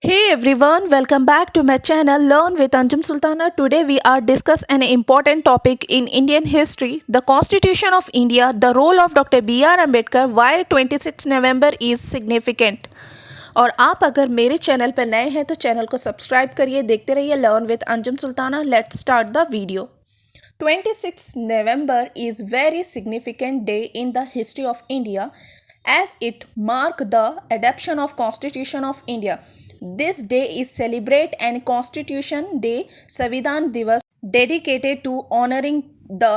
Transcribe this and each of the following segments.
Hey everyone, welcome back to my channel Learn with Anjum Sultana. Today we are discuss an important topic in Indian history, the Constitution of India, the role of Dr. B.R. Ambedkar, why 26 November is significant. और आप अगर मेरे channel पर नए हैं तो channel को subscribe करिए, देखते रहिए learn with Anjum Sultana. Let's start the video. 26 November is very significant day in the history of India as it marked the adoption of Constitution of India. This day is celebrate and Constitution Day Sanvidhan Divas dedicated to honoring the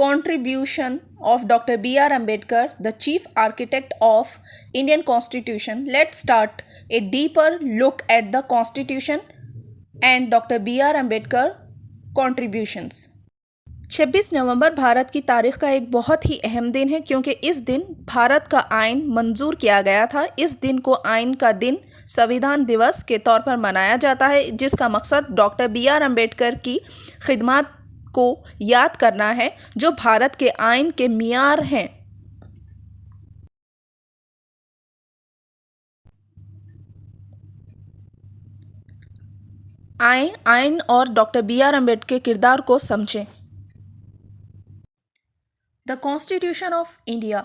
contribution of Dr. B.R. Ambedkar, the chief architect of Indian Constitution. Let's start a deeper look at the Constitution and Dr. B.R. Ambedkar contributions. 26 नवंबर भारत की तारीख का एक बहुत ही अहम दिन है क्योंकि इस दिन भारत का आइन मंजूर किया गया था. इस दिन को आइन का दिन संविधान दिवस के तौर पर मनाया जाता है जिसका मकसद डॉक्टर बी आर अम्बेडकर की खिदमत को याद करना है जो भारत के आइन के मियार हैं. आइन और डॉक्टर बी आर अम्बेडकर के किरदार को समझें. The Constitution of India.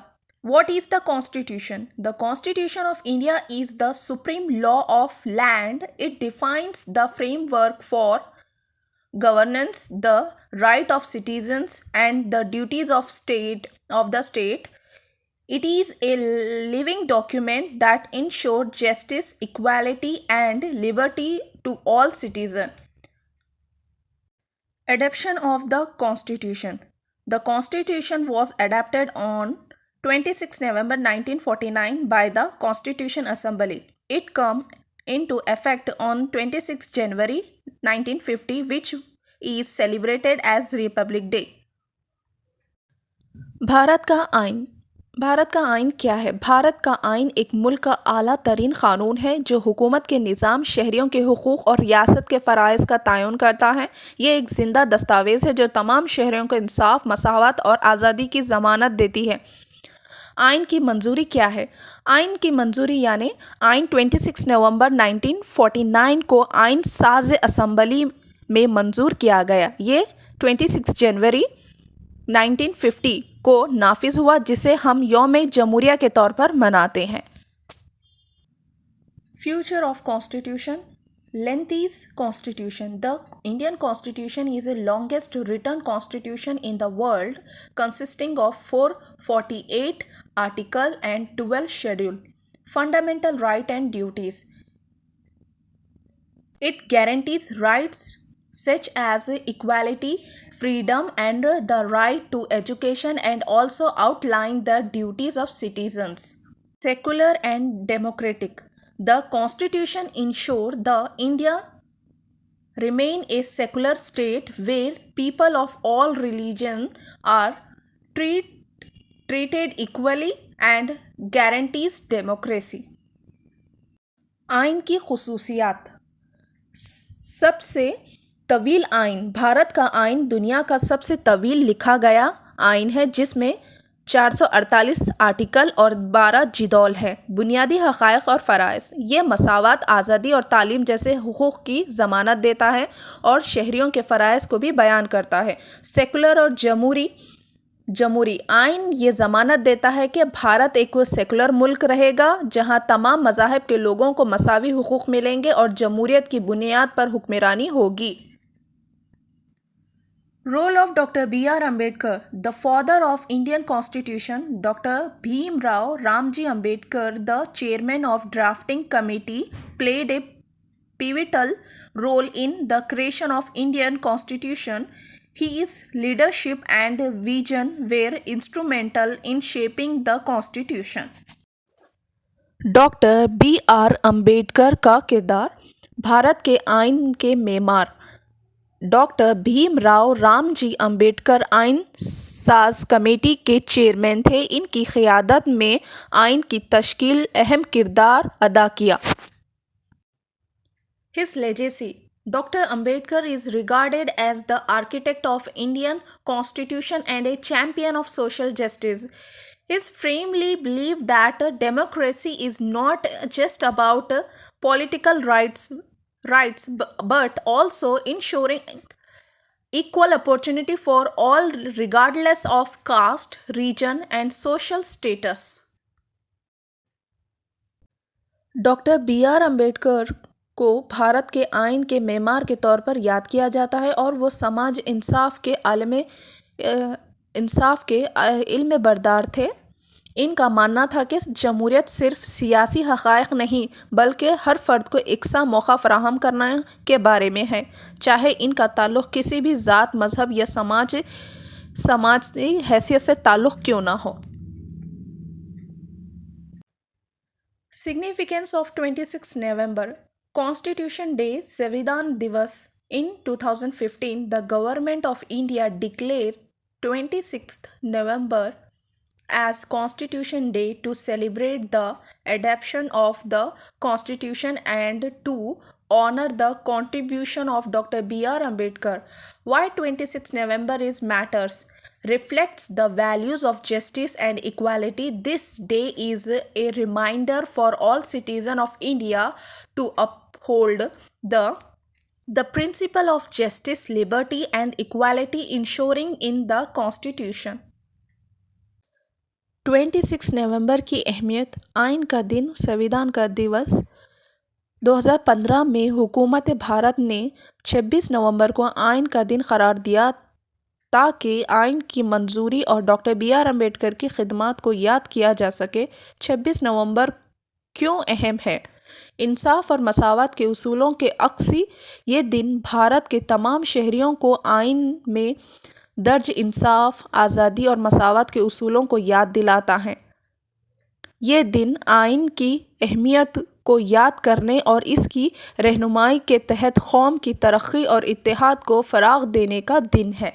What is the Constitution? The Constitution of India is the supreme law of land. It defines the framework for governance, the right of citizens, and the duties of the state. It is a living document that ensures justice, equality, and liberty to all citizens. Adoption of the Constitution. The Constitution was adopted on 26 November 1949 by the Constitution Assembly. It came into effect on 26 January 1950, which is celebrated as Republic Day. Bharat का आइन क्या है? भारत का आइन एक मुल्क का आला तरीन क़ानून है जो हुकूमत के निज़ाम, शहरियों के हुकूक़ और रियासत के फ़राइज़ का तयन करता है. ये एक ज़िंदा दस्तावेज़ है जो तमाम शहरियों को इंसाफ, मसावत और आज़ादी की ज़मानत देती है. आइन की मंजूरी क्या है? आइन की मंजूरी यानी आइन 26 नवंबर 1949 को आइन साज़ असम्बली में मंजूर किया गया. ये 26 जनवरी 1950 को नाफिज हुआ जिसे हम यौम जमहूरिया के तौर पर मनाते हैं. Future of constitution. Lengthy's Constitution. The Indian Constitution is the longest written constitution in the world, consisting of 448 articles and 12 schedules. Fundamental rights and duties. It guarantees rights such as equality, freedom, and the right to education, and also outline the duties of citizens. Secular and democratic. The Constitution ensures the India remain a secular state where people of all religions are treated equally and guarantees democracy. आइन की खुसूसियात. सबसे तवील आइन. भारत का आइन दुनिया का सबसे तवील लिखा गया आइन है जिसमें 448 आर्टिकल और 12 जिदौल हैं. बुनियादी हक़ाइक़ और फ़राइज़. ये मसावत, आज़ादी और तालीम जैसे हुकूक़ की ज़मानत देता है और शहरियों के फ़राइज़ को भी बयान करता है. सेकुलर और जमहूरी आइन ये ज़मानत देता है कि भारत एक सेकुलर मुल्क रहेगा जहाँ तमाम मज़ाहिब के लोगों को मसावी हुकूक़ मिलेंगे और जमहूरियत की बुनियाद पर हुक्मरानी होगी. Role of Dr. B.R. Ambedkar, the father of Indian Constitution. Dr. Bhim Rao Ramji Ambedkar, the chairman of drafting committee, played a pivotal role in the creation of Indian Constitution. His leadership and vision were instrumental in shaping the Constitution. Doctor B R Ambedkar का किरदार. भारत के आइन के मेमार doctor Bhim Rao Ramji Ambedkar आइन साज committee के chairman थे. इनकी क़ियादत में आइन की तश्कील अहम किरदार अदा किया. His legacy. Dr. Ambedkar is regarded as the architect of Indian Constitution and a champion of social justice. He firmly believed that democracy is not just about political rights, but also ensuring equal opportunity for all regardless of caste, region, and social status. Doctor B R Ambedkar को भारत के आइन के मेमार के तौर पर याद किया जाता है और वो समाज इंसाफ के इल्म बरदार थे। इनका मानना था कि जमहूरियत सिर्फ सियासी हक़ाइक़ नहीं बल्कि हर फ़र्द को इकसा मौका फ़राहम करना के बारे में है, चाहे इनका ताल्लुक़ किसी भी ज़ात, मज़हब या समाजी हैसियत से ताल्लुक़ क्यों ना हो। Significance of 26 November Constitution Day Sanvidhan Divas. In 2015, the Government of India declared 26th November as Constitution Day to celebrate the adoption of the Constitution and to honor the contribution of Dr. B.R. Ambedkar. Why 26 November is matters? Reflects the values of justice and equality. This day is a reminder for all citizens of India to uphold the principle of justice, liberty, and equality ensuring in the Constitution. 26 नवंबर की अहमियत। आइन का दिन, संविधान का दिवस। 2015 में हुकूमत भारत ने 26 नवंबर को आइन का दिन करार दिया ताकि आइन की मंजूरी और डॉक्टर बी आर अम्बेडकर की खिदमत को याद किया जा सके। 26 नवंबर क्यों अहम है? इंसाफ और मसावत के उसूलों के अक्सी ये दिन भारत के तमाम शहरियों को आइन में दर्ज इंसाफ, आज़ादी और मसावत के उसूलों को याद दिलाता है। ये दिन आइन की अहमियत को याद करने और इसकी रहनुमाई के तहत कौम की तरक्की और इत्तेहाद को फ़राग़ देने का दिन है।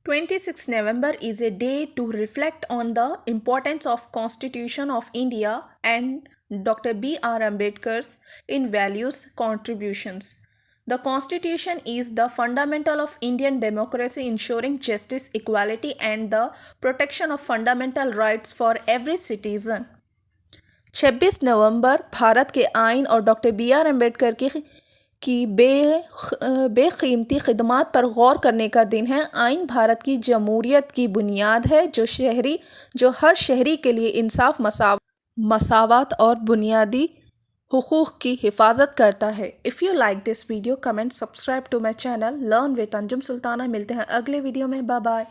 26 November is a day to reflect on the importance of Constitution of India and Dr. B.R. Ambedkar's in values contributions. The Constitution is the fundamental of Indian democracy, ensuring justice, equality, and the protection of fundamental rights for every citizen. 26 नवंबर भारत के आइन और doctor B R Ambedkar की बेकीमती खिदमत पर गौर करने का दिन है। आइन भारत की जमहूरियत की बुनियाद है जो हर शहरी के लिए इंसाफ, मसावत और बुनियादी हुकूक की हिफाजत करता है। If you like this video, comment, subscribe to my channel learn with Anjum Sultana. मिलते हैं अगले वीडियो में। Bye bye.